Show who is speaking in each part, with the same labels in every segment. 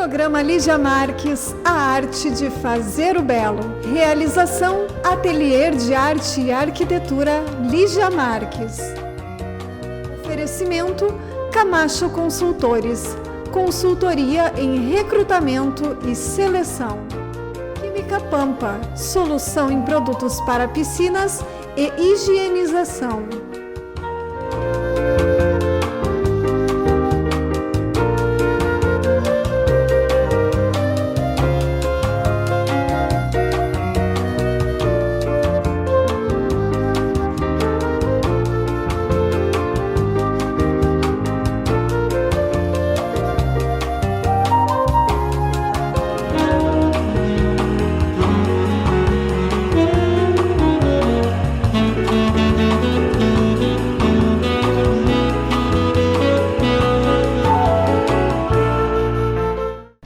Speaker 1: Programa Lígia Marques, a arte de fazer o belo. Realização, Ateliê de Arte e Arquitetura Lígia Marques. Oferecimento, Camacho Consultores. Consultoria em recrutamento e seleção. Química Pampa, solução em produtos para piscinas e higienização.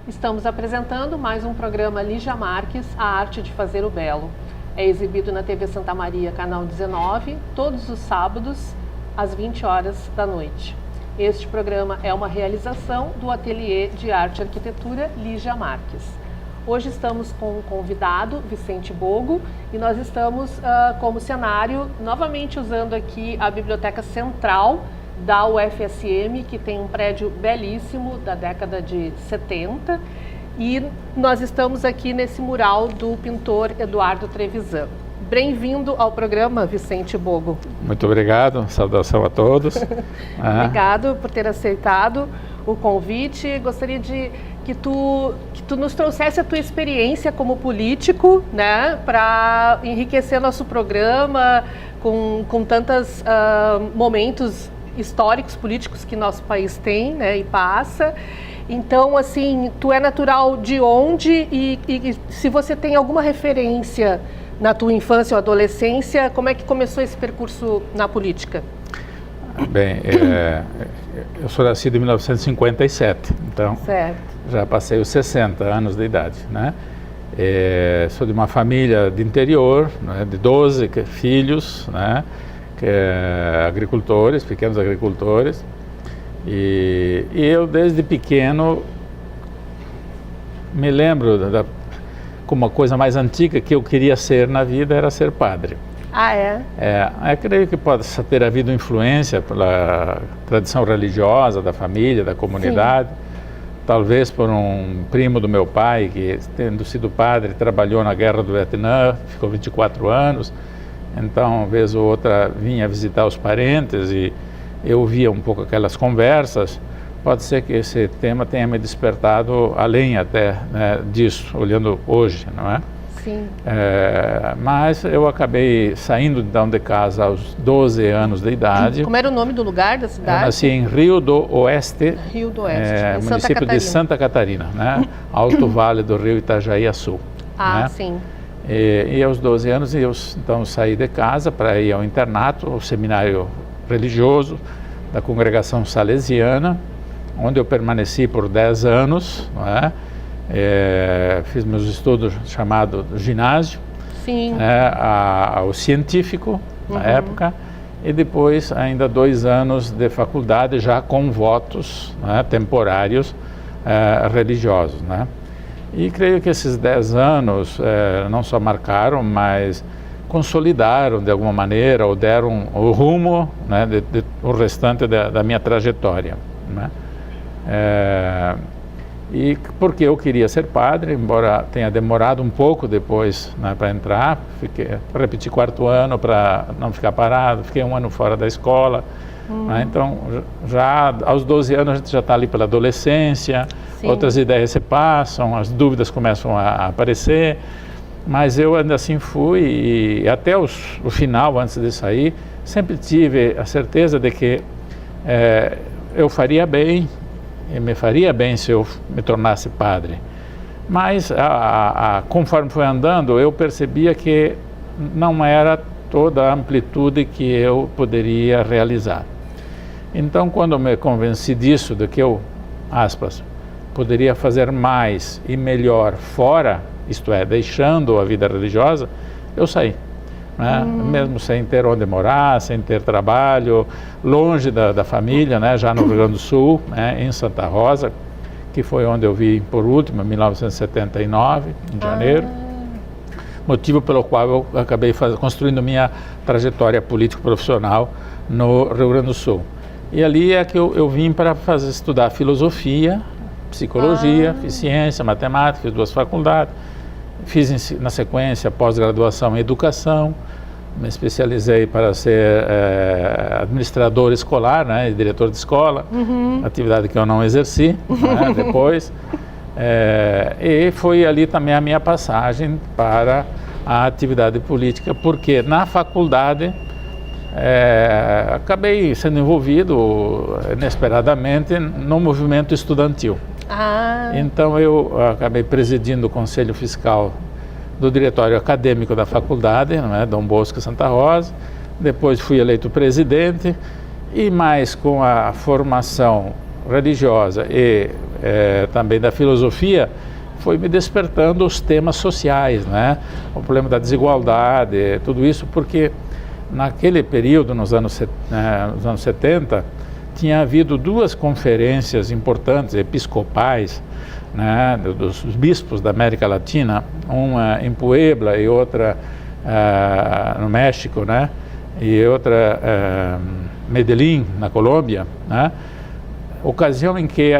Speaker 2: Estamos apresentando mais um programa Lígia Marques, a arte de fazer o belo. É exibido na TV Santa Maria, canal 19, todos os sábados, às 20 horas da noite. Este programa é uma realização do Ateliê de Arte e Arquitetura Lígia Marques. Hoje estamos com um convidado, Vicente Bogo, e nós estamos como cenário, novamente usando aqui a Biblioteca Central da UFSM, que tem um prédio belíssimo da década de 70, e nós estamos aqui nesse mural do pintor Eduardo Trevisan. Bem-vindo ao programa, Vicente Bogo.
Speaker 3: Muito obrigado, saudação a todos.
Speaker 2: Obrigado por ter aceitado o convite. Gostaria de que tu nos trouxesse a tua experiência como político, né, para enriquecer nosso programa com tantos momentos históricos, políticos que nosso país tem, né, e passa. Então, assim, tu é natural de onde e se você tem alguma referência na tua infância ou adolescência, como é que começou esse percurso na política?
Speaker 3: Bem, eu sou nascido em 1957, então certo. Já passei os 60 anos de idade, né? Sou de uma família de interior, né, de 12 filhos, né? Agricultores, pequenos agricultores, e eu desde pequeno me lembro como uma coisa mais antiga que eu queria ser na vida era ser padre.
Speaker 2: Ah, é?
Speaker 3: Eu creio que pode ter havido influência pela tradição religiosa da família, da comunidade. Sim. Talvez por um primo do meu pai que, tendo sido padre, trabalhou na Guerra do Vietnã, ficou 24 anos. Então, uma vez ou outra, vinha visitar os parentes e eu ouvia um pouco aquelas conversas. Pode ser que esse tema tenha me despertado além até, né, disso, olhando hoje, não é?
Speaker 2: Sim.
Speaker 3: Mas eu acabei saindo então de casa aos 12 anos de idade.
Speaker 2: Como era o nome do lugar, da cidade?
Speaker 3: Eu nasci em Rio do Oeste,
Speaker 2: Rio do Oeste,
Speaker 3: município de Santa Catarina, né? Alto Vale do Rio Itajaí-Açu.
Speaker 2: Ah,
Speaker 3: né?
Speaker 2: Sim.
Speaker 3: E aos 12 anos eu então saí de casa para ir ao internato, ao seminário religioso da congregação salesiana, onde eu permaneci por 10 anos, não é? Fiz meus estudos chamado ginásio,
Speaker 2: Sim.
Speaker 3: Ao científico na época, e depois ainda 2 anos de faculdade já com votos, né, temporários religiosos, né? E creio que esses 10 anos não só marcaram, mas consolidaram de alguma maneira ou deram o rumo, né, o restante da minha trajetória, né? E porque eu queria ser padre, embora tenha demorado um pouco depois, né, para entrar, repeti 4º ano para não ficar parado, fiquei 1 ano fora da escola. Né? Então, já aos 12 anos a gente já está ali pela adolescência. Sim. Outras ideias se passam, as dúvidas começam a aparecer, mas eu ainda assim fui e até o final, antes de sair, sempre tive a certeza de que eu faria bem, e me faria bem se eu me tornasse padre. Mas conforme foi andando, eu percebia que não era toda a amplitude que eu poderia realizar. Então, quando me convenci disso, de que eu, aspas, poderia fazer mais e melhor fora, isto é, deixando a vida religiosa, eu saí. Né? Mesmo sem ter onde morar, sem ter trabalho, longe da família, né? Já no Rio Grande do Sul, né? Em Santa Rosa, que foi onde eu vim por último, em 1979, em janeiro. Motivo pelo qual eu acabei construindo minha trajetória político-profissional no Rio Grande do Sul. E ali é que eu vim para estudar filosofia, psicologia, fiz ciência, matemática, fiz 2 faculdades. Fiz na sequência pós-graduação em educação, me especializei para ser administrador escolar, né, diretor de escola, atividade que eu não exerci, né, depois. E foi ali também a minha passagem para a atividade política, porque na faculdade acabei sendo envolvido inesperadamente no movimento estudantil. Então eu acabei presidindo o Conselho Fiscal do Diretório Acadêmico da Faculdade, não é, Dom Bosco Santa Rosa. Depois fui eleito presidente e mais com a formação religiosa e também da filosofia, foi me despertando os temas sociais, né? O problema da desigualdade, tudo isso, porque naquele período, nos anos 70, tinha havido 2 conferências importantes, episcopais, né, dos bispos da América Latina, uma em Puebla e outra no México, né, e outra Medellín, na Colômbia, né, ocasião em que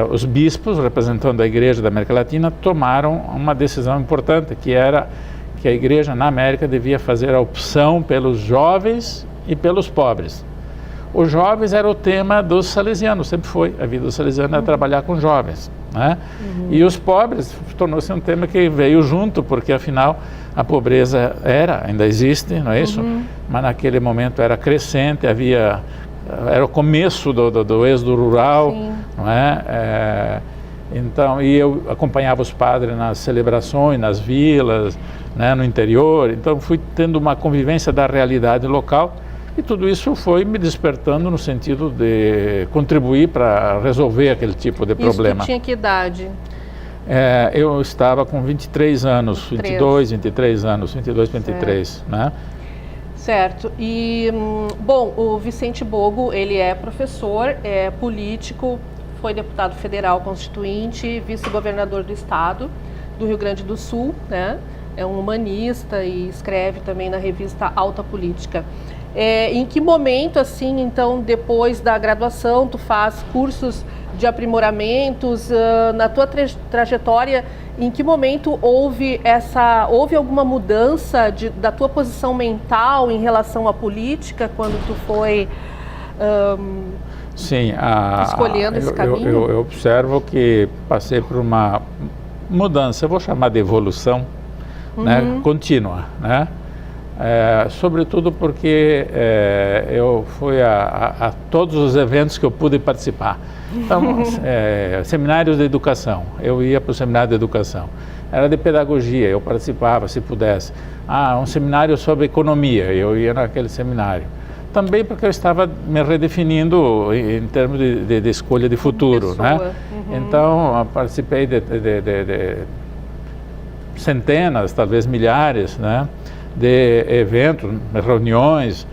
Speaker 3: os bispos, representando a Igreja da América Latina, tomaram uma decisão importante, que era que a Igreja na América devia fazer a opção pelos jovens e pelos pobres. Os jovens era o tema dos salesianos, sempre foi. A vida dos salesianos era trabalhar com jovens, né? E os pobres tornou-se um tema que veio junto, porque afinal a pobreza ainda existe, não é isso? Mas naquele momento era crescente, era o começo do êxodo rural, não é? Então, e eu acompanhava os padres nas celebrações, nas vilas, né, no interior. Então fui tendo uma convivência da realidade local. E tudo isso foi me despertando no sentido de contribuir para resolver aquele tipo de problema.
Speaker 2: Isso tinha que idade?
Speaker 3: Eu estava com 23 anos, 22, 23 anos, 22, 23, né?
Speaker 2: Certo. E, bom, o Vicente Bogo, ele é professor, é político, foi deputado federal constituinte, vice-governador do estado do Rio Grande do Sul, né? É um humanista e escreve também na revista Alta Política. Em que momento, assim, então, depois da graduação, tu faz cursos de aprimoramentos, na tua trajetória, em que momento houve alguma mudança da tua posição mental em relação à política, quando tu foi escolhendo esse caminho?
Speaker 3: Eu observo que passei por uma mudança, eu vou chamar de evolução, né, contínua, né? Sobretudo porque eu fui a todos os eventos que eu pude participar. Então, seminários de educação, eu ia para o seminário de educação. Era de pedagogia, eu participava, se pudesse. Um seminário sobre economia, eu ia naquele seminário. Também porque eu estava me redefinindo em termos de escolha de futuro, né? Então, participei de centenas, talvez milhares, né, de eventos, reuniões,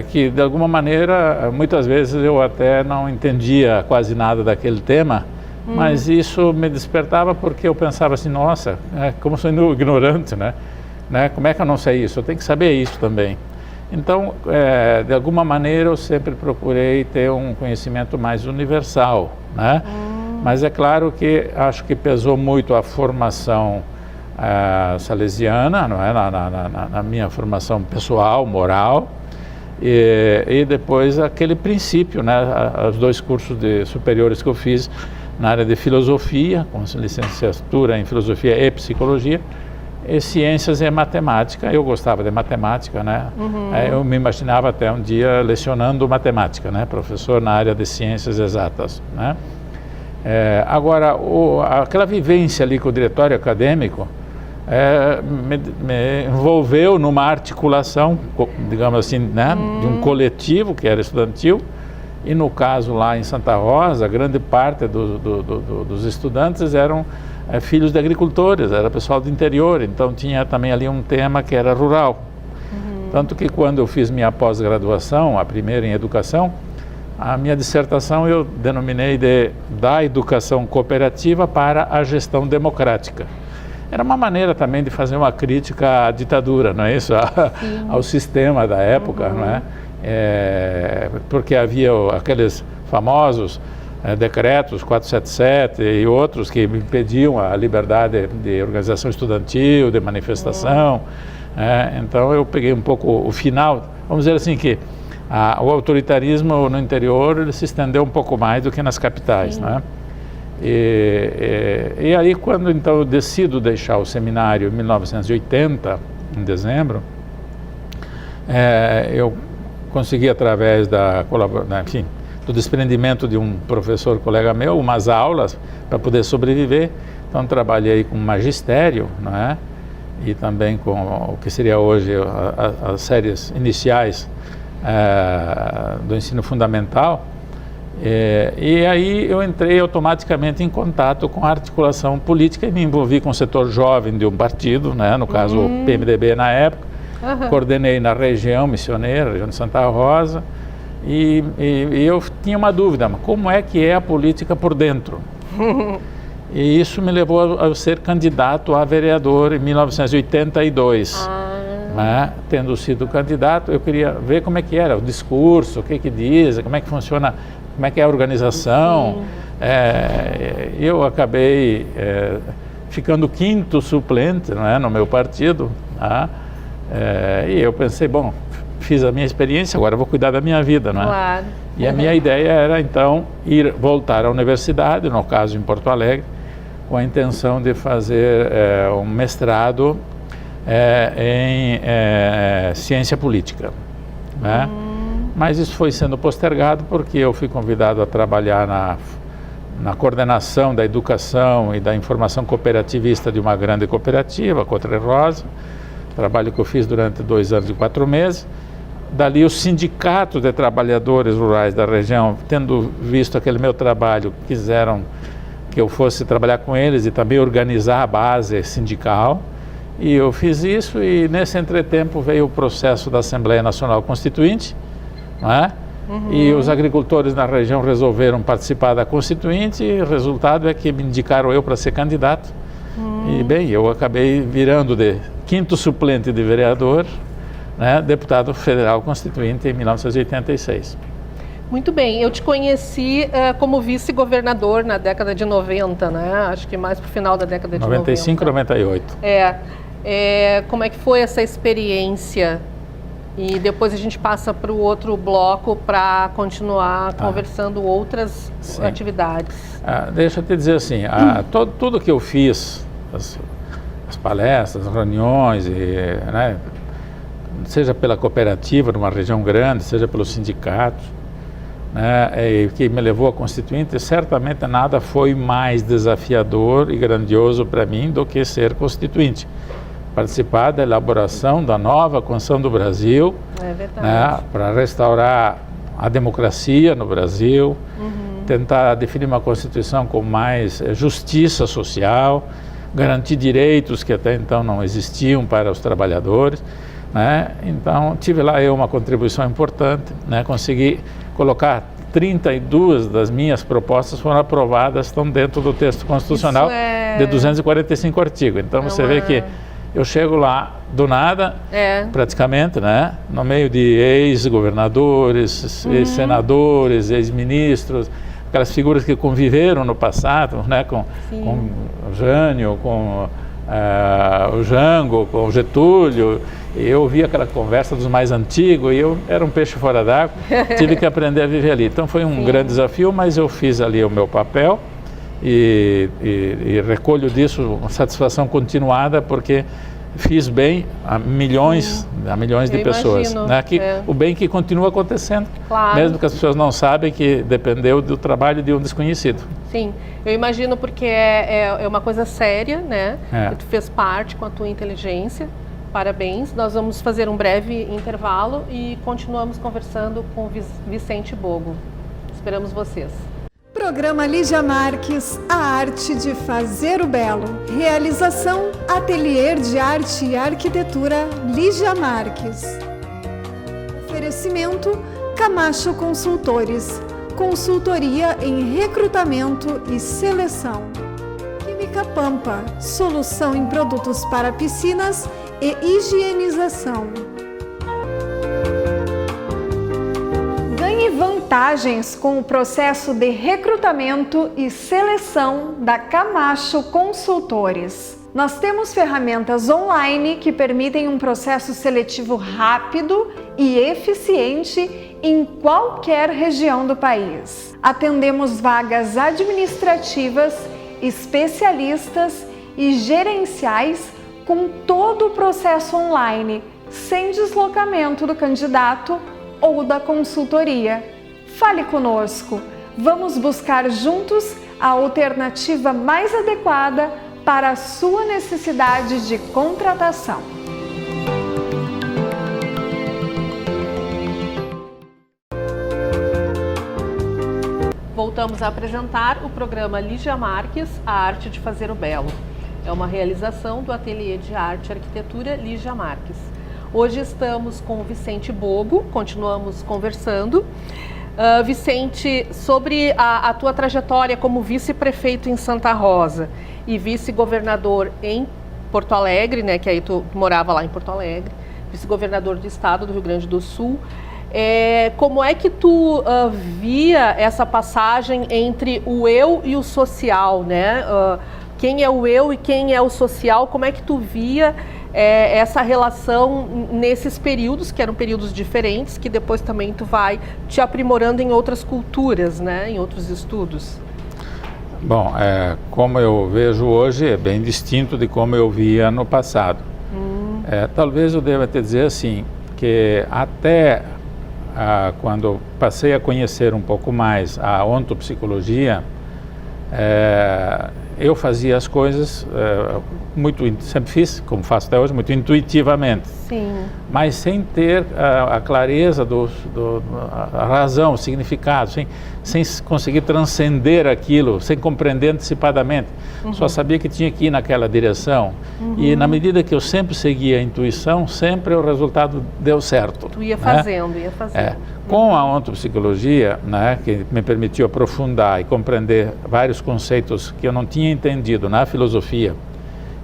Speaker 3: que de alguma maneira, muitas vezes eu até não entendia quase nada daquele tema, mas isso me despertava porque eu pensava assim, nossa, como sou ignorante, né? Como é que eu não sei isso? Eu tenho que saber isso também. Então, de alguma maneira, eu sempre procurei ter um conhecimento mais universal, né? Mas é claro que acho que pesou muito a formação salesiana, não é? Na minha formação pessoal, moral, e depois aquele princípio, né? Os 2 cursos superiores que eu fiz na área de filosofia, com licenciatura em filosofia e psicologia, e ciências e matemática. Eu gostava de matemática, né? Eu me imaginava até um dia lecionando matemática, né? Professor na área de ciências exatas, né? Agora, aquela vivência ali com o diretório acadêmico me envolveu numa articulação, digamos assim, né, de um coletivo que era estudantil, e no caso lá em Santa Rosa, grande parte dos estudantes eram filhos de agricultores, era pessoal do interior, então tinha também ali um tema que era rural. Tanto que quando eu fiz minha pós-graduação, a primeira em educação, A minha dissertação eu denominei de da educação cooperativa para a gestão democrática. Era uma maneira também de fazer uma crítica à ditadura, não é isso? Ao sistema da época, não é? Porque havia aqueles famosos decretos 477 e outros que impediam a liberdade de organização estudantil, de manifestação. Então eu peguei um pouco o final, vamos dizer assim que o autoritarismo no interior ele se estendeu um pouco mais do que nas capitais, não é? E aí quando então eu decido deixar o seminário em 1980, em dezembro, eu consegui através do desprendimento de um professor colega meu, umas aulas para poder sobreviver. Então trabalhei com magistério, não é? E também com o que seria hoje as séries iniciais do ensino fundamental. E aí eu entrei automaticamente em contato com a articulação política e me envolvi com o setor jovem de um partido, né? No caso o PMDB na época. Coordenei na região missioneira, região de Santa Rosa, e eu tinha uma dúvida, mas como é que é a política por dentro? E isso me levou a ser candidato a vereador em 1982. Né? Tendo sido candidato, eu queria ver como é que era o discurso, o que diz, como é que funciona, como é que é a organização. Eu acabei ficando quinto suplente, não é, no meu partido. E eu pensei, bom, fiz a minha experiência, agora vou cuidar da minha vida, não é?
Speaker 2: Claro.
Speaker 3: E a minha ideia era, então, voltar à universidade, no caso em Porto Alegre, com a intenção de fazer um mestrado em ciência política, né? Mas isso foi sendo postergado porque eu fui convidado a trabalhar na coordenação da educação e da informação cooperativista de uma grande cooperativa, a Cotre Rosa, trabalho que eu fiz durante 2 anos e 4 meses. Dali o sindicato de trabalhadores rurais da região, tendo visto aquele meu trabalho, quiseram que eu fosse trabalhar com eles e também organizar a base sindical. E eu fiz isso e nesse entretempo veio o processo da Assembleia Nacional Constituinte, não é? E os agricultores na região resolveram participar da Constituinte e o resultado é que me indicaram eu para ser candidato. E bem, eu acabei virando de quinto suplente de vereador, né, deputado federal constituinte em 1986.
Speaker 2: Muito bem, eu te conheci como vice-governador na década de 90, né? Acho que mais para o final da década de
Speaker 3: 95, 98.
Speaker 2: Como é que foi essa experiência? E depois a gente passa para o outro bloco para continuar conversando outras atividades.
Speaker 3: Deixa eu te dizer assim, tudo que eu fiz, as palestras, as reuniões, né, seja pela cooperativa numa região grande, seja pelos sindicatos, né, que me levou a Constituinte, certamente nada foi mais desafiador e grandioso para mim do que ser Constituinte. Participar da elaboração da nova Constituição do Brasil, né, para restaurar a democracia no Brasil, tentar definir uma Constituição com mais justiça social, garantir direitos que até então não existiam para os trabalhadores, né? Então tive lá uma contribuição importante, né? Consegui colocar 32 das minhas propostas foram aprovadas, estão dentro do texto constitucional de 245 artigos. Então você vê que eu chego lá do nada, praticamente, né? No meio de ex-governadores, ex-senadores, ex-ministros, aquelas figuras que conviveram no passado, né? Com o Jânio, com o Jango, com o Getúlio. Eu ouvi aquela conversa dos mais antigos e eu era um peixe fora d'água, tive que aprender a viver ali. Então foi um grande desafio, mas eu fiz ali o meu papel e recolho disso uma satisfação continuada, porque fiz bem a milhões de pessoas.
Speaker 2: Imagino,
Speaker 3: né? O bem que continua acontecendo, mesmo que as pessoas não sabem que dependeu do trabalho de um desconhecido.
Speaker 2: Sim, eu imagino, porque é uma coisa séria, né? Que tu fez parte com a tua inteligência. Parabéns. Nós vamos fazer um breve intervalo e continuamos conversando com Vicente Bogo. Esperamos vocês.
Speaker 1: Programa Lígia Marques, a arte de fazer o belo. Realização, Ateliê de Arte e Arquitetura Lígia Marques. Oferecimento, Camacho Consultores, consultoria em recrutamento e seleção. Química Pampa, solução em produtos para piscinas e higienização. Ganhe vantagens com o processo de recrutamento e seleção da Camacho Consultores. Nós temos ferramentas online que permitem um processo seletivo rápido e eficiente em qualquer região do país. Atendemos vagas administrativas, especialistas e gerenciais com todo o processo online, sem deslocamento do candidato ou da consultoria. Fale conosco. Vamos buscar juntos a alternativa mais adequada para a sua necessidade de contratação.
Speaker 2: Voltamos a apresentar o programa Lígia Marques, A Arte de Fazer o Belo. É uma realização do Ateliê de Arte e Arquitetura Lígia Marques. Hoje estamos com o Vicente Bogo, continuamos conversando. Vicente, sobre a tua trajetória como vice-prefeito em Santa Rosa e vice-governador em Porto Alegre, né, que aí tu morava lá em Porto Alegre, vice-governador do estado do Rio Grande do Sul, como é que tu via essa passagem entre o eu e o social, né? Quem é o eu e quem é o social, como é que tu via essa relação nesses períodos, que eram períodos diferentes, que depois também tu vai te aprimorando em outras culturas, né, em outros estudos?
Speaker 3: Bom, como eu vejo hoje é bem distinto de como eu via no passado. Talvez eu deva te dizer assim, que até quando passei a conhecer um pouco mais a ontopsicologia, eu fazia as coisas sempre fiz, como faço até hoje, muito intuitivamente.
Speaker 2: Sim.
Speaker 3: Mas sem ter a clareza a razão, o significado, sem conseguir transcender aquilo, sem compreender antecipadamente. Só sabia que tinha que ir naquela direção. E na medida que eu sempre seguia a intuição, sempre o resultado deu certo.
Speaker 2: Tu ia fazendo, ia fazendo.
Speaker 3: Com a ontopsicologia, né, que me permitiu aprofundar e compreender vários conceitos que eu não tinha entendido na filosofia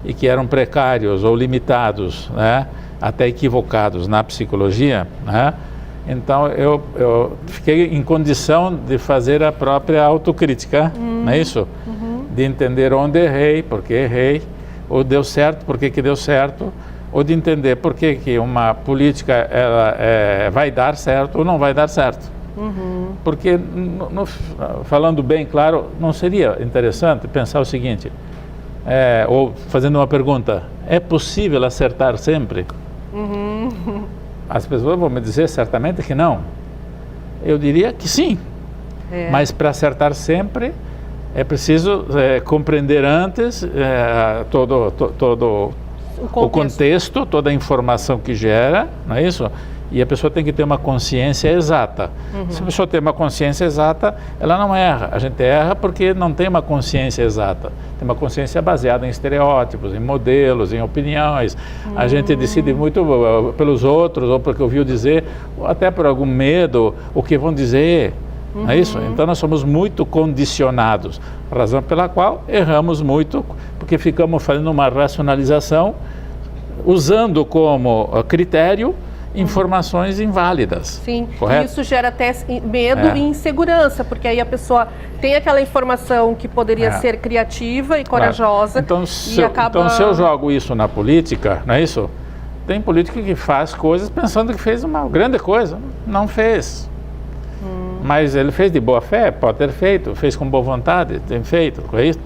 Speaker 3: e que eram precários ou limitados, né, até equivocados na psicologia, né, então eu fiquei em condição de fazer a própria autocrítica, não é isso? De entender onde errei, por que errei, ou deu certo, por que deu certo, ou de entender por que uma política ela vai dar certo ou não vai dar certo. Porque, falando bem claro, não seria interessante pensar o seguinte, ou fazendo uma pergunta, é possível acertar sempre? As pessoas vão me dizer certamente que não. Eu diria que sim, mas para acertar sempre é preciso compreender antes todo o contexto, toda a informação que gera, não é isso? E a pessoa tem que ter uma consciência exata. Se a pessoa tem uma consciência exata, ela não erra. A gente erra porque não tem uma consciência exata. Tem uma consciência baseada em estereótipos, em modelos, em opiniões. A gente decide muito pelos outros, ou porque ouviu dizer, ou até por algum medo, o que vão dizer. Não é isso? Então nós somos muito condicionados, razão pela qual erramos muito, porque ficamos fazendo uma racionalização, usando como critério informações inválidas.
Speaker 2: Sim,
Speaker 3: correto?
Speaker 2: E isso gera até medo e insegurança, porque aí a pessoa tem aquela informação que poderia ser criativa e corajosa.
Speaker 3: Então, então, se eu jogo isso na política, não é isso? Tem político que faz coisas pensando que fez uma grande coisa, não fez. Mas ele fez de boa fé, pode ter feito, fez com boa vontade, tem feito, correto?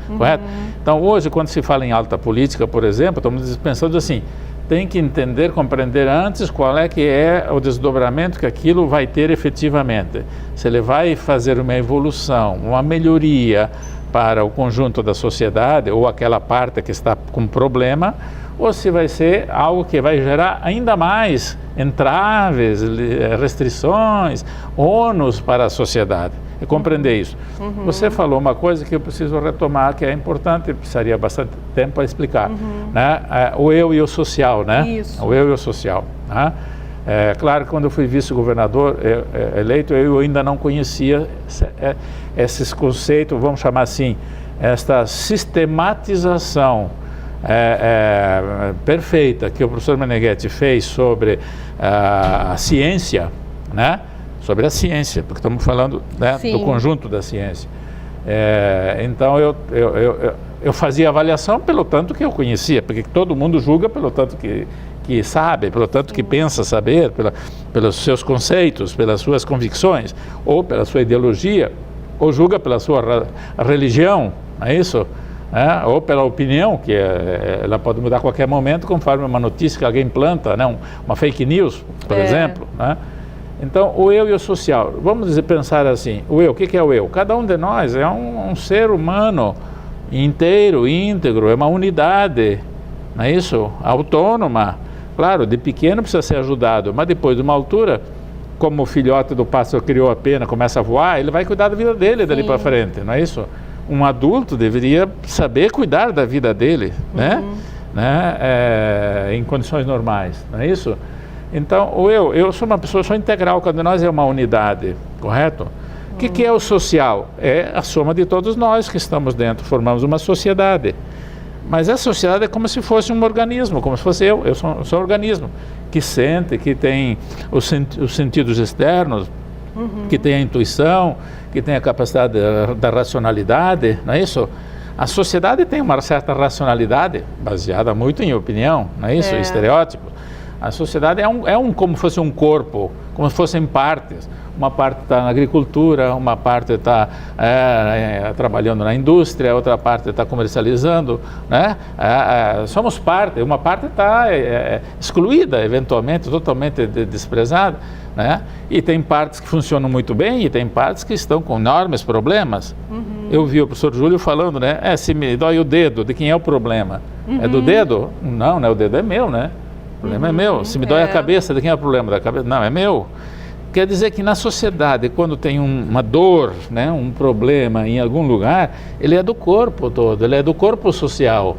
Speaker 3: Então hoje, quando se fala em alta política, por exemplo, estamos pensando assim, tem que entender, compreender antes qual é que é o desdobramento que aquilo vai ter efetivamente. Se ele vai fazer uma evolução, uma melhoria para o conjunto da sociedade ou aquela parte que está com problema, ou se vai ser algo que vai gerar ainda mais entraves, restrições, ônus para a sociedade. E compreender isso. Você falou uma coisa que eu preciso retomar, que é importante, precisaria bastante tempo para explicar. Né? O eu e o social, né?
Speaker 2: Isso.
Speaker 3: O eu e o social. Né? Claro que quando eu fui vice-governador eleito, eu ainda não conhecia esses conceitos, vamos chamar assim, esta sistematização perfeita que o professor Meneghetti fez sobre a ciência, né? Sobre a ciência, porque estamos falando, né, do conjunto da ciência. Então eu fazia avaliação pelo tanto que eu conhecia, porque todo mundo julga pelo tanto que sabe, pelo tanto que pensa saber, pelos seus conceitos, pelas suas convicções, ou pela sua ideologia, ou julga pela sua religião, não é isso? Ou pela opinião, que ela pode mudar a qualquer momento, conforme uma notícia que alguém planta, né? Uma fake news, por exemplo, né? Então, o eu e o social, vamos pensar assim, o eu, o que é o eu? Cada um de nós é um ser humano inteiro, íntegro, é uma unidade, não é isso? Autônoma. Claro, de pequeno precisa ser ajudado, mas depois de uma altura, como o filhote do pássaro criou a pena, começa a voar, ele vai cuidar da vida dele dali para frente, não é isso? Um adulto deveria saber cuidar da vida dele, né? Em condições normais, não é isso? Então, eu sou uma pessoa, sou integral, cada nós é uma unidade, correto? O que é o social? É a soma de todos nós que estamos dentro, formamos uma sociedade. Mas a sociedade é como se fosse um organismo, como se fosse eu sou um organismo, que sente, que tem os sentidos externos, que tem a intuição, que tem a capacidade da racionalidade, não é isso? A sociedade tem uma certa racionalidade, baseada muito em opinião, não é isso? Estereótipos. A sociedade como se fosse um corpo, como se fossem partes. Uma parte está na agricultura, uma parte está trabalhando na indústria, outra parte está comercializando, né? Somos parte, uma parte está excluída, eventualmente, totalmente desprezada, né? E tem partes que funcionam muito bem e tem partes que estão com enormes problemas. Eu vi o professor Júlio falando, né? Se me dói o dedo, de quem é o problema? É do dedo? Não, o dedo é meu, né? O problema é meu. Se me dói a cabeça, de quem é o problema? Da cabeça? Não, é meu. Quer dizer que na sociedade, quando tem uma dor, né, um problema em algum lugar, ele é do corpo todo, ele é do corpo social,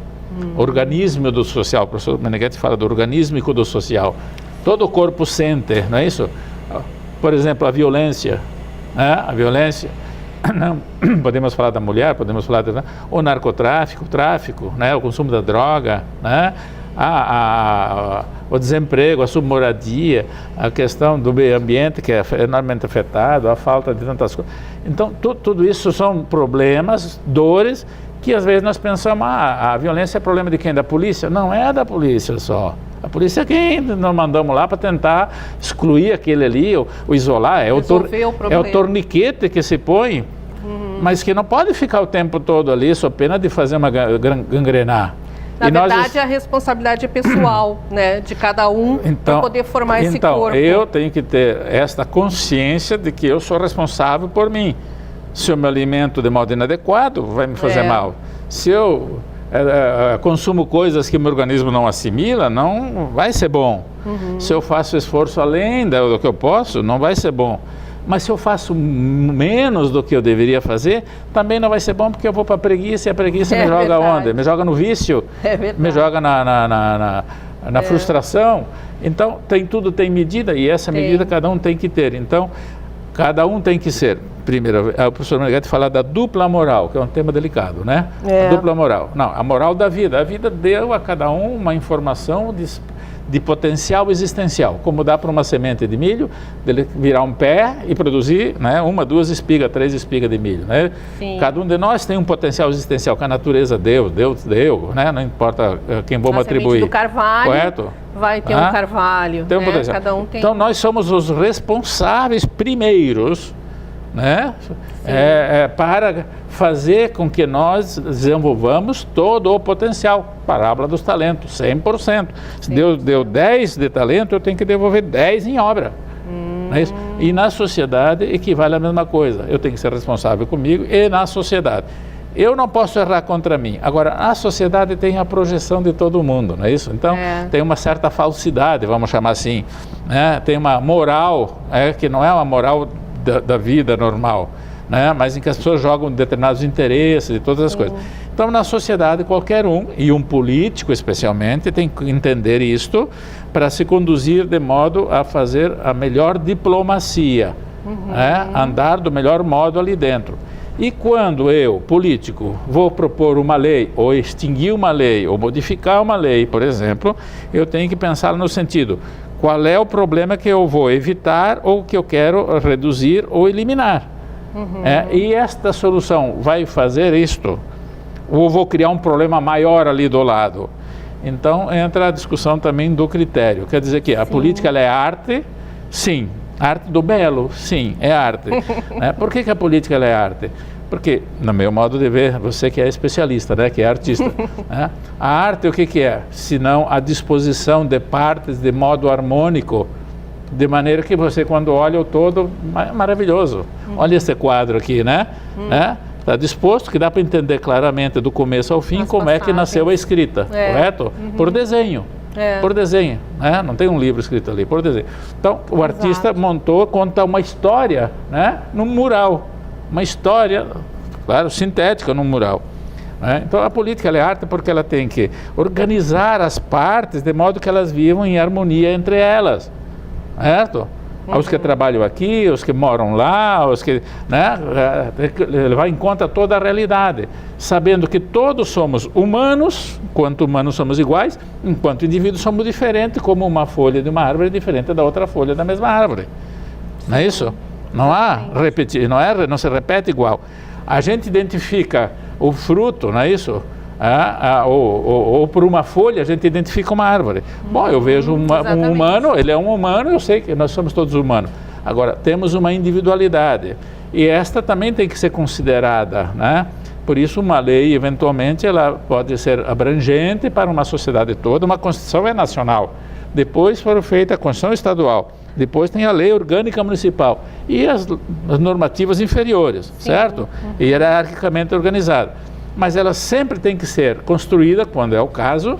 Speaker 3: organismo do social. O professor Meneghetti fala do organísmico do social. Todo o corpo sente, não é isso? Por exemplo, a violência, né? A violência, não, podemos falar da mulher, podemos falar o narcotráfico, o tráfico, né, o consumo da droga, né? O desemprego, a submoradia, a questão do meio ambiente que é enormemente afetado, a falta de tantas coisas. Então, tudo isso são problemas, dores, que às vezes nós pensamos, a violência é problema de quem? Da polícia? Não é da polícia só. A polícia é quem nós mandamos lá para tentar excluir aquele ali, ou isolar, é o torniquete que se põe, mas que não pode ficar o tempo todo ali, sob pena de fazer uma gangrenar.
Speaker 2: Na verdade, a responsabilidade é pessoal, né, de cada um, para poder formar esse corpo.
Speaker 3: Eu tenho que ter esta consciência de que eu sou responsável por mim. Se eu me alimento de modo inadequado, vai me fazer mal. Se eu consumo coisas que meu organismo não assimila, não vai ser bom. Se eu faço esforço além do que eu posso, não vai ser bom. Mas se eu faço menos do que eu deveria fazer, também não vai ser bom, porque eu vou para a preguiça, e a preguiça me joga onde? Me joga no vício, me joga na frustração. Então, tudo tem medida, e essa medida cada um tem que ter. Então, cada um tem que ser. Primeiro, o professor Meneghetti fala da dupla moral, que é um tema delicado, né? A dupla moral. Não, a moral da vida. A vida deu a cada um uma informação de potencial existencial, como dá para uma semente de milho, dele virar um pé e produzir, né, 1, 2 espigas, 3 espigas de milho, né? Cada um de nós tem um potencial existencial que a natureza Deus deu, né? Não importa quem vamos atribuir.
Speaker 2: Do carvalho,
Speaker 3: correto?
Speaker 2: vai ter um carvalho,
Speaker 3: tem um potencial.
Speaker 2: Cada um tem.
Speaker 3: Então nós somos os responsáveis primeiros, né? Para fazer com que nós desenvolvamos todo o potencial. Parábola dos talentos, 100%. Se Deus deu 10 de talento, eu tenho que devolver 10 em obra. Não é isso? E na sociedade equivale a mesma coisa. Eu tenho que ser responsável comigo e na sociedade. Eu não posso errar contra mim. Agora, a sociedade tem a projeção de todo mundo, não é isso? Então, tem uma certa falsidade, vamos chamar assim, né? Tem uma moral, que não é uma moral da vida normal, né? Mas em que as pessoas jogam determinados interesses e todas as coisas. Então, na sociedade, qualquer um, e um político especialmente, tem que entender isto para se conduzir de modo a fazer a melhor diplomacia, andar do melhor modo ali dentro. E quando eu, político, vou propor uma lei, ou extinguir uma lei, ou modificar uma lei, por exemplo, eu tenho que pensar no sentido, qual é o problema que eu vou evitar, ou que eu quero reduzir ou eliminar. E esta solução vai fazer isto, ou vou criar um problema maior ali do lado. Então entra a discussão também do critério. Quer dizer que a política ela é arte, sim. Arte do belo, sim, é arte. Por que a política ela é arte? Porque, no meu modo de ver, você que é especialista, né, que é artista, a arte o que é? Senão a disposição de partes de modo harmônico, de maneira que você, quando olha o todo, maravilhoso. Olha esse quadro aqui, né? Está disposto, que dá para entender claramente do começo ao fim como é que nasceu a escrita, correto? Por desenho. Por desenho, né? Não tem um livro escrito ali, por desenho. Então, o artista montou, conta uma história, né? Num mural. Uma história, claro, sintética num mural. Então, a política ela é arte porque ela tem que organizar as partes de modo que elas vivam em harmonia entre elas, certo? Os que trabalham aqui, os que moram lá, os que, tem que levar em conta toda a realidade, sabendo que todos somos humanos, enquanto humanos somos iguais, enquanto indivíduos somos diferentes, como uma folha de uma árvore é diferente da outra folha da mesma árvore. Não é isso? Não há repetir, não se repete igual. A gente identifica o fruto, não é isso? Ou por uma folha a gente identifica uma árvore. Bom, eu vejo um humano, ele é um humano, eu sei que nós somos todos humanos. Agora, temos uma individualidade e esta também tem que ser considerada, né? Por isso uma lei, eventualmente, ela pode ser abrangente para uma sociedade toda. Uma Constituição é nacional, depois foram feita a Constituição estadual, depois tem a lei orgânica municipal e as normativas inferiores, certo? Hierarquicamente organizada. Mas ela sempre tem que ser construída, quando é o caso,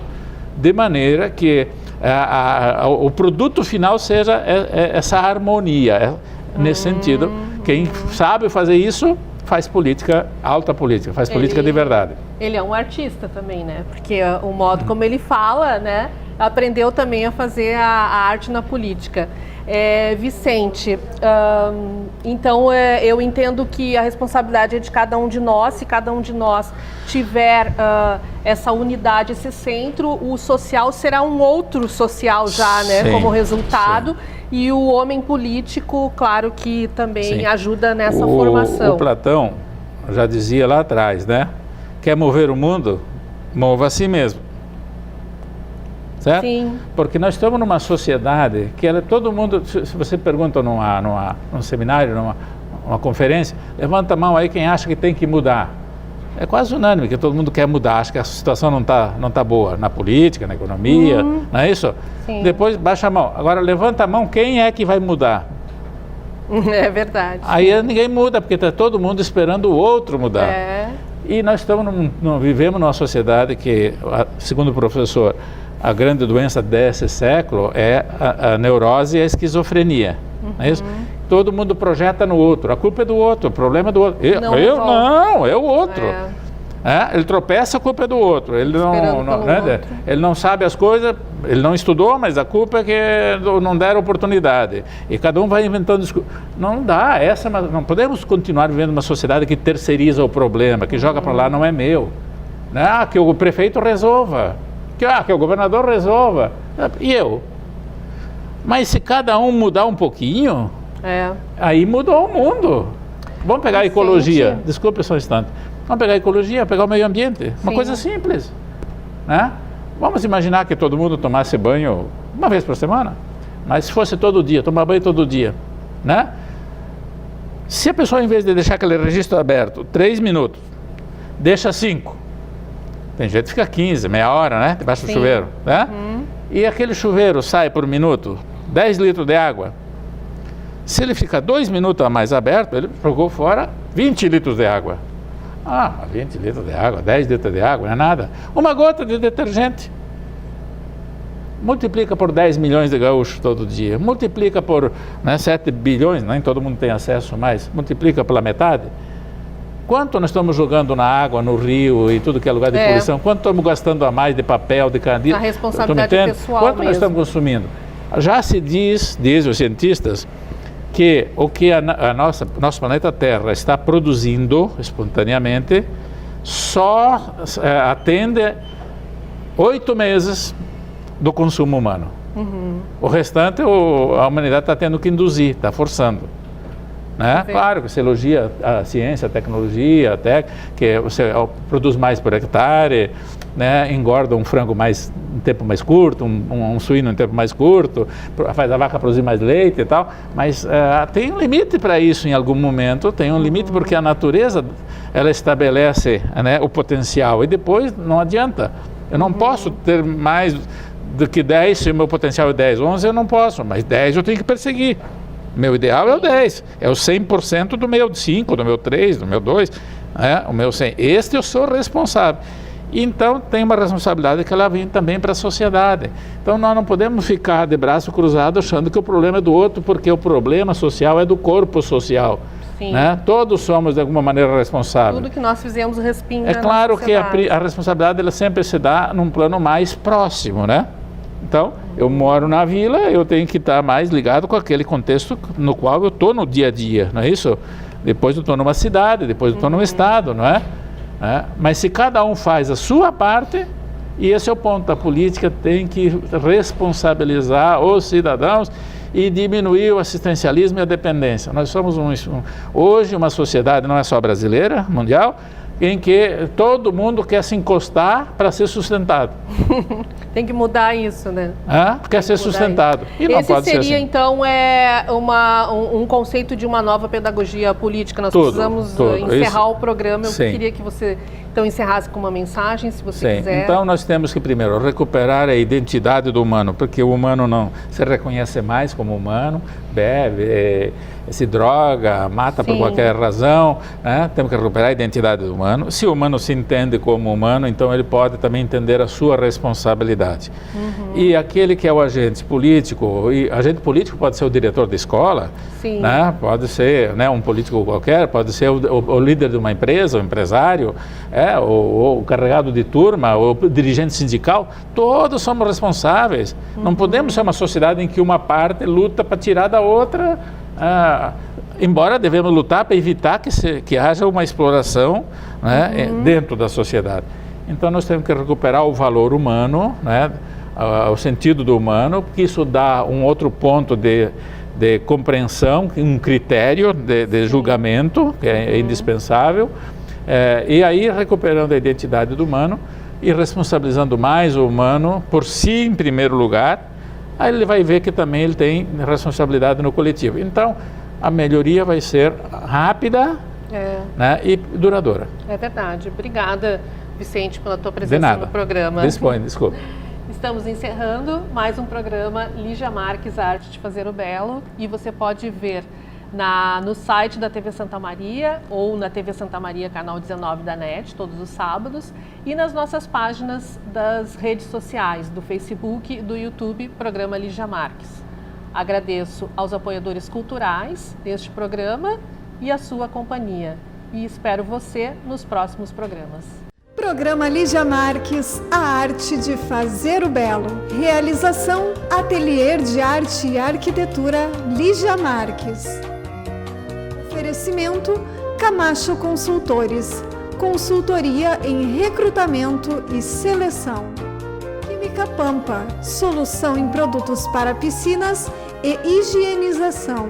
Speaker 3: de maneira que o produto final seja essa harmonia. Nesse sentido, quem sabe fazer isso faz política, alta política, faz política de verdade.
Speaker 2: Ele é um artista também, né? Porque o modo como ele fala, né? Aprendeu também a fazer a arte na política. Vicente, então eu entendo que a responsabilidade é de cada um de nós. Se cada um de nós tiver essa unidade, esse centro, o social será um outro social já, né? Sim, como resultado. Sim. E o homem político, claro que também ajuda nessa formação.
Speaker 3: O Platão já dizia lá atrás, né? Quer mover o mundo? Mova a si mesmo. Certo? Sim. Porque nós estamos numa sociedade que todo mundo, se você pergunta num seminário, numa conferência, levanta a mão aí quem acha que tem que mudar. É quase unânime que todo mundo quer mudar, acha que a situação não tá boa na política, na economia, não é isso? Sim. Depois baixa a mão. Agora levanta a mão quem é que vai mudar.
Speaker 2: É verdade.
Speaker 3: Aí ninguém muda, porque está todo mundo esperando o outro mudar. E nós vivemos numa sociedade que, segundo o professor, a grande doença desse século é a neurose e a esquizofrenia. Não é isso? Todo mundo projeta no outro. A culpa é do outro, o problema é do outro. É o outro. Ele tropeça, a culpa é do outro. Ele não sabe as coisas, ele não estudou, mas a culpa é que não deram oportunidade. E cada um vai inventando desculpa. Não dá, não podemos continuar vivendo uma sociedade que terceiriza o problema, que joga para lá, não é meu. Que o prefeito resolva. Que o governador resolva. E eu? Mas se cada um mudar um pouquinho, aí mudou o mundo. Vamos pegar a ecologia. Desculpe só um instante. Vamos pegar a ecologia, pegar o meio ambiente. Uma coisa simples. Né? Vamos imaginar que todo mundo tomasse banho uma vez por semana. Mas se fosse todo dia, tomar banho todo dia. Né? Se a pessoa, em vez de deixar aquele registro aberto 3 minutos, deixa 5. Tem gente que fica 15, meia hora, né? Debaixo do chuveiro, né? E aquele chuveiro sai por minuto 10 litros de água. Se ele fica 2 minutos a mais aberto, ele jogou fora 20 litros de água. 20 litros de água, 10 litros de água, não é nada. Uma gota de detergente. Multiplica por 10 milhões de gaúchos todo dia. Multiplica por 7 bilhões, nem todo mundo tem acesso mais. Multiplica pela metade. Quanto nós estamos jogando na água, no rio e tudo que é lugar de poluição? Quanto estamos gastando a mais de papel, de caneta?
Speaker 2: A responsabilidade pessoal
Speaker 3: Quanto nós
Speaker 2: mesmo.
Speaker 3: estamos consumindo? Já se diz os cientistas, que o que nosso planeta Terra está produzindo espontaneamente só atende 8 meses do consumo humano. O restante a humanidade está tendo que induzir, está forçando. Né? Claro que você elogia a ciência, a tecnologia, até que você produz mais por hectare, né? Engorda um frango em tempo mais curto, um suíno em tempo mais curto, faz a vaca produzir mais leite e tal, mas tem um limite para isso em algum momento, tem um limite porque a natureza ela estabelece, né, o potencial e depois não adianta. Eu não posso ter mais do que 10 se o meu potencial é 10, 11 eu não posso, mas 10 eu tenho que perseguir. Meu ideal é o 10, é o 100% do meu 5, do meu 3, do meu 2, o meu 100. Este eu sou responsável. Então, tem uma responsabilidade que ela vem também para a sociedade. Então, nós não podemos ficar de braço cruzado achando que o problema é do outro, porque o problema social é do corpo social.
Speaker 2: Sim.
Speaker 3: Né? Todos somos, de alguma maneira, responsáveis.
Speaker 2: Tudo que nós fizemos respinga.
Speaker 3: É claro
Speaker 2: na
Speaker 3: que
Speaker 2: sociedade.
Speaker 3: a responsabilidade ela sempre se dá num plano mais próximo, né? Então, eu moro na vila, eu tenho que estar mais ligado com aquele contexto no qual eu estou no dia a dia, não é isso? Depois eu estou numa cidade, depois eu estou num estado, não é? Mas se cada um faz a sua parte, e esse é o ponto, a política tem que responsabilizar os cidadãos e diminuir o assistencialismo e a dependência. Nós somos hoje uma sociedade, não é só brasileira, mundial, em que todo mundo quer se encostar para ser sustentado.
Speaker 2: Tem que mudar isso, né?
Speaker 3: Quer ser sustentado. E não
Speaker 2: esse
Speaker 3: pode
Speaker 2: seria,
Speaker 3: ser assim.
Speaker 2: então, um conceito de uma nova pedagogia política. Nós precisamos encerrar o programa. Eu queria que você, então, encerrasse com uma mensagem, se você quiser.
Speaker 3: Então, nós temos que, primeiro, recuperar a identidade do humano, porque o humano não se reconhece mais como humano, bebe, se droga, mata por qualquer razão, né? Temos que recuperar a identidade do humano. Se o humano se entende como humano, então ele pode também entender a sua responsabilidade. E aquele que é o agente político, e agente político pode ser o diretor da escola, né? Pode ser, né, um político qualquer, pode ser o líder de uma empresa, o empresário, o carregado de turma, o dirigente sindical, todos somos responsáveis. Não podemos ser uma sociedade em que uma parte luta para tirar da outra, embora devemos lutar para evitar que haja uma exploração, né, dentro da sociedade. Então nós temos que recuperar o valor humano, né, o sentido do humano, porque isso dá um outro ponto de compreensão, um critério de julgamento, que é indispensável, e aí recuperando a identidade do humano e responsabilizando mais o humano por si em primeiro lugar, aí ele vai ver que também ele tem responsabilidade no coletivo. Então, a melhoria vai ser rápida, né, e duradoura.
Speaker 2: É verdade. Obrigada, Vicente, pela tua presença no programa.
Speaker 3: Desculpa.
Speaker 2: Estamos encerrando mais um programa Lígia Marques, a Arte de Fazer o Belo, e você pode ver no site da TV Santa Maria ou na TV Santa Maria, canal 19 da NET, todos os sábados, e nas nossas páginas das redes sociais, do Facebook e do YouTube, programa Lígia Marques. Agradeço aos apoiadores culturais deste programa e a sua companhia, e espero você nos próximos programas.
Speaker 1: Programa Lígia Marques, a arte de fazer o belo. Realização, Ateliê de Arte e Arquitetura Lígia Marques. Oferecimento, Camacho Consultores. Consultoria em recrutamento e seleção. Química Pampa, solução em produtos para piscinas e higienização.